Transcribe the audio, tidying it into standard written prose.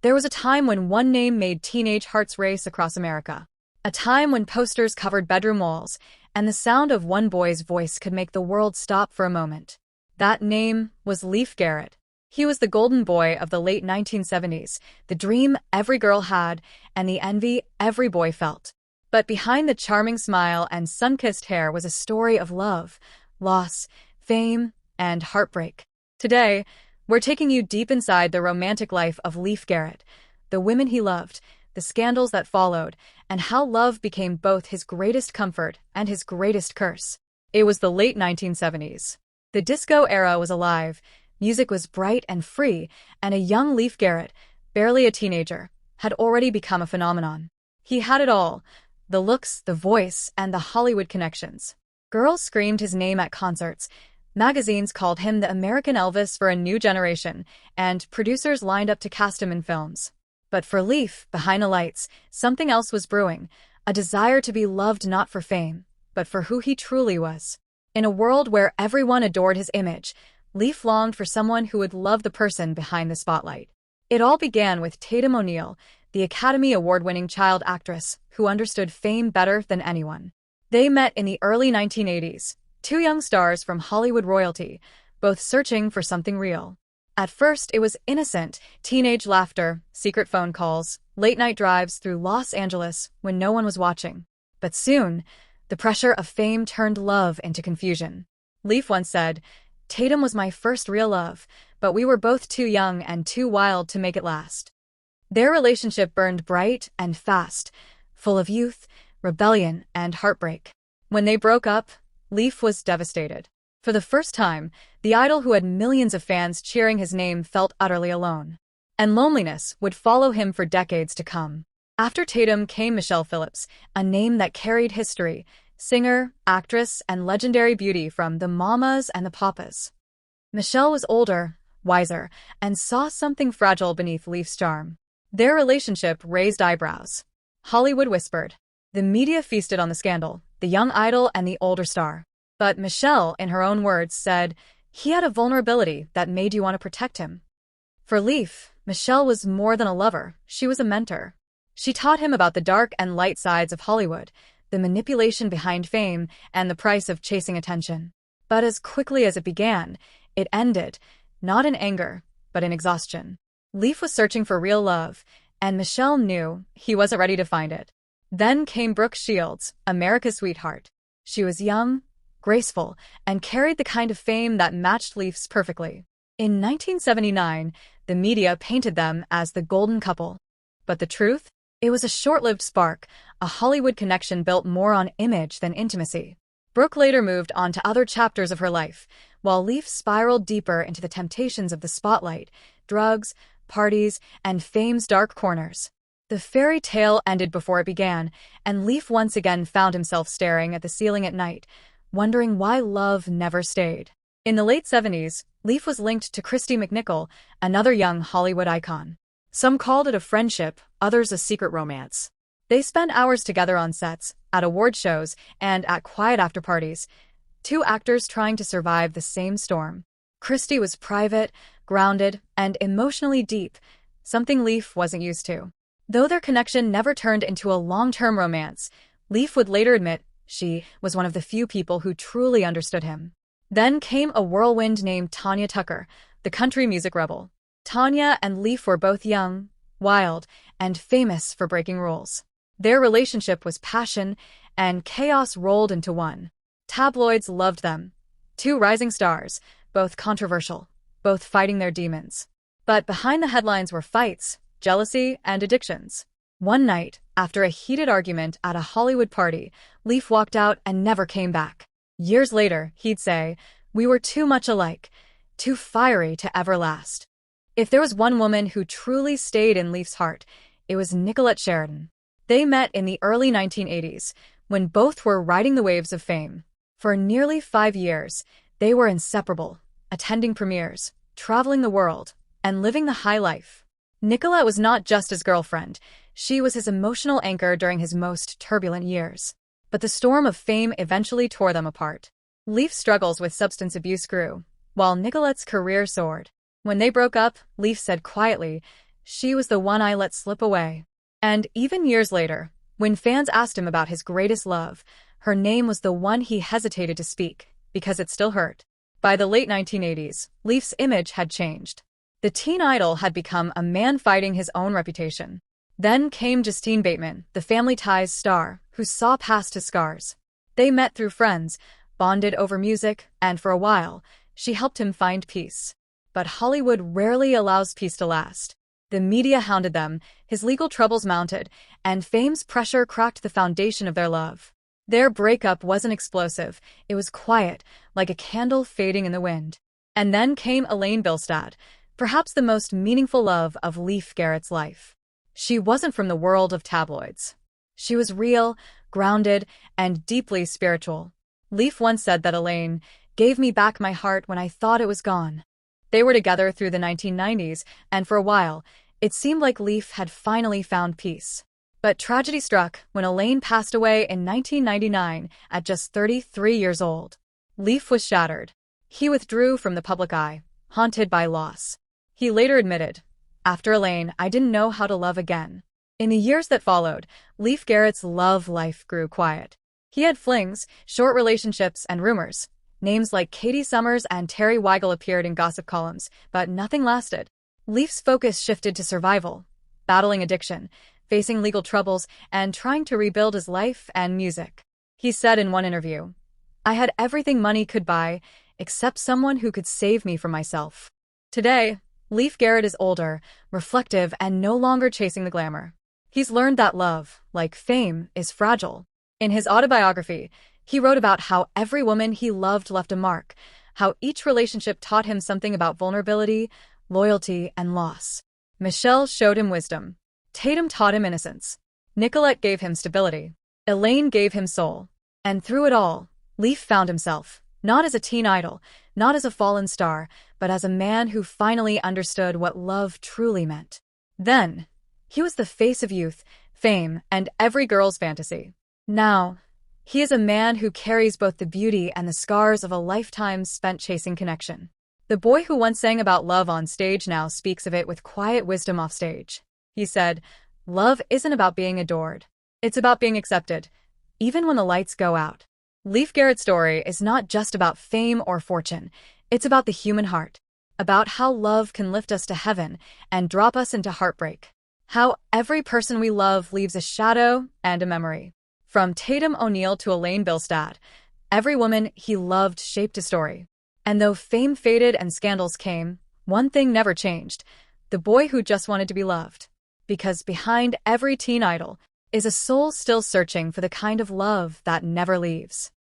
There was a time when one name made teenage hearts race across America. A time when posters covered bedroom walls, and the sound of one boy's voice could make the world stop for a moment. That name was Leif Garrett. He was the golden boy of the late 1970s, the dream every girl had, and the envy every boy felt. But behind the charming smile and sun-kissed hair was a story of love, loss, fame, and heartbreak. Today, we're taking you deep inside the romantic life of Leif Garrett, the women he loved, the scandals that followed, and how love became both his greatest comfort and his greatest curse. It was the late 1970s. The disco era was alive, music was bright and free, and a young Leif Garrett, barely a teenager, had already become a phenomenon. He had it all: the looks, the voice, and the Hollywood connections. Girls screamed his name at concerts, magazines called him the American Elvis for a new generation, and producers lined up to cast him in films. But for Leif, behind the lights, something else was brewing, a desire to be loved not for fame, but for who he truly was. In a world where everyone adored his image, Leif longed for someone who would love the person behind the spotlight. It all began with Tatum O'Neal, the Academy Award-winning child actress who understood fame better than anyone. They met in the early 1980s, two young stars from Hollywood royalty, both searching for something real. At first, it was innocent, teenage laughter, secret phone calls, late-night drives through Los Angeles when no one was watching. But soon, the pressure of fame turned love into confusion. Leif once said, "Tatum was my first real love, but we were both too young and too wild to make it last." Their relationship burned bright and fast, full of youth, rebellion, and heartbreak. When they broke up, Leif was devastated. For the first time, the idol who had millions of fans cheering his name felt utterly alone. And loneliness would follow him for decades to come. After Tatum came Michelle Phillips, a name that carried history, singer, actress, and legendary beauty from the Mamas and the Papas. Michelle was older, wiser, and saw something fragile beneath Leif's charm. Their relationship raised eyebrows. Hollywood whispered. The media feasted on the scandal, the young idol and the older star. But Michelle, in her own words, said, "He had a vulnerability that made you want to protect him." For Leif, Michelle was more than a lover, she was a mentor. She taught him about the dark and light sides of Hollywood, the manipulation behind fame, and the price of chasing attention. But as quickly as it began, it ended, not in anger, but in exhaustion. Leif was searching for real love, and Michelle knew he wasn't ready to find it. Then came Brooke Shields, America's sweetheart. She was young, graceful, and carried the kind of fame that matched Leif's perfectly. In 1979, the media painted them as the golden couple. But the truth? It was a short-lived spark, a Hollywood connection built more on image than intimacy. Brooke later moved on to other chapters of her life, while Leif spiraled deeper into the temptations of the spotlight, drugs, parties, and fame's dark corners. The fairy tale ended before it began, and Leif once again found himself staring at the ceiling at night, wondering why love never stayed. In the late 70s, Leif was linked to Christy McNichol, another young Hollywood icon. Some called it a friendship, others a secret romance. They spent hours together on sets, at award shows, and at quiet after-parties, two actors trying to survive the same storm. Christy was private, grounded, and emotionally deep, something Leif wasn't used to. Though their connection never turned into a long-term romance, Leif would later admit she was one of the few people who truly understood him. Then came a whirlwind named Tanya Tucker, the country music rebel. Tanya and Leif were both young, wild, and famous for breaking rules. Their relationship was passion, and chaos rolled into one. Tabloids loved them. Two rising stars, both controversial, both fighting their demons. But behind the headlines were fights, jealousy, and addictions. One night, after a heated argument at a Hollywood party, Leif walked out and never came back. Years later, he'd say, "We were too much alike, too fiery to ever last." If there was one woman who truly stayed in Leif's heart, it was Nichollet Sheridan. They met in the early 1980s, when both were riding the waves of fame. For nearly 5 years, they were inseparable, attending premieres, traveling the world, and living the high life. Nichollet was not just his girlfriend, she was his emotional anchor during his most turbulent years. But the storm of fame eventually tore them apart. Leif's struggles with substance abuse grew, while Nicollet's career soared. When they broke up, Leif said quietly, She was the one I let slip away. And even years later, when fans asked him about his greatest love, her name was the one he hesitated to speak, because it still hurt. By the late 1980s, Leif's image had changed. The teen idol had become a man fighting his own reputation. Then came Justine Bateman, the Family Ties star, who saw past his scars. They met through friends, bonded over music, and for a while, she helped him find peace. But Hollywood rarely allows peace to last. The media hounded them, his legal troubles mounted, and fame's pressure cracked the foundation of their love. Their breakup wasn't explosive, it was quiet, like a candle fading in the wind. And then came Elaine Bilstad, perhaps the most meaningful love of Leif Garrett's life. She wasn't from the world of tabloids. She was real, grounded, and deeply spiritual. Leif once said that Elaine gave me back my heart when I thought it was gone. They were together through the 1990s, and for a while, it seemed like Leif had finally found peace. But tragedy struck when Elaine passed away in 1999 at just 33 years old. Leif was shattered. He withdrew from the public eye, haunted by loss. He later admitted, "After Elaine, I didn't know how to love again." In the years that followed, Leif Garrett's love life grew quiet. He had flings, short relationships, and rumors. Names like Katie Summers and Terry Weigel appeared in gossip columns, but nothing lasted. Leif's focus shifted to survival, battling addiction, facing legal troubles, and trying to rebuild his life and music. He said in one interview, "I had everything money could buy, except someone who could save me from myself." Today, Leif Garrett is older, reflective, and no longer chasing the glamour. He's learned that love, like fame, is fragile. In his autobiography, he wrote about how every woman he loved left a mark, how each relationship taught him something about vulnerability, loyalty, and loss. Michelle showed him wisdom. Tatum taught him innocence. Nichollet gave him stability. Elaine gave him soul. And through it all, Leif found himself, not as a teen idol, not as a fallen star, but as a man who finally understood what love truly meant. Then, he was the face of youth, fame, and every girl's fantasy. Now, he is a man who carries both the beauty and the scars of a lifetime spent chasing connection. The boy who once sang about love on stage now speaks of it with quiet wisdom off stage. He said, "Love isn't about being adored. It's about being accepted, even when the lights go out." Leif Garrett's story is not just about fame or fortune. It's about the human heart, about how love can lift us to heaven and drop us into heartbreak, how every person we love leaves a shadow and a memory. From Tatum O'Neal to Elaine Bilstad, every woman he loved shaped a story. And though fame faded and scandals came, one thing never changed: the boy who just wanted to be loved. Because behind every teen idol is a soul still searching for the kind of love that never leaves.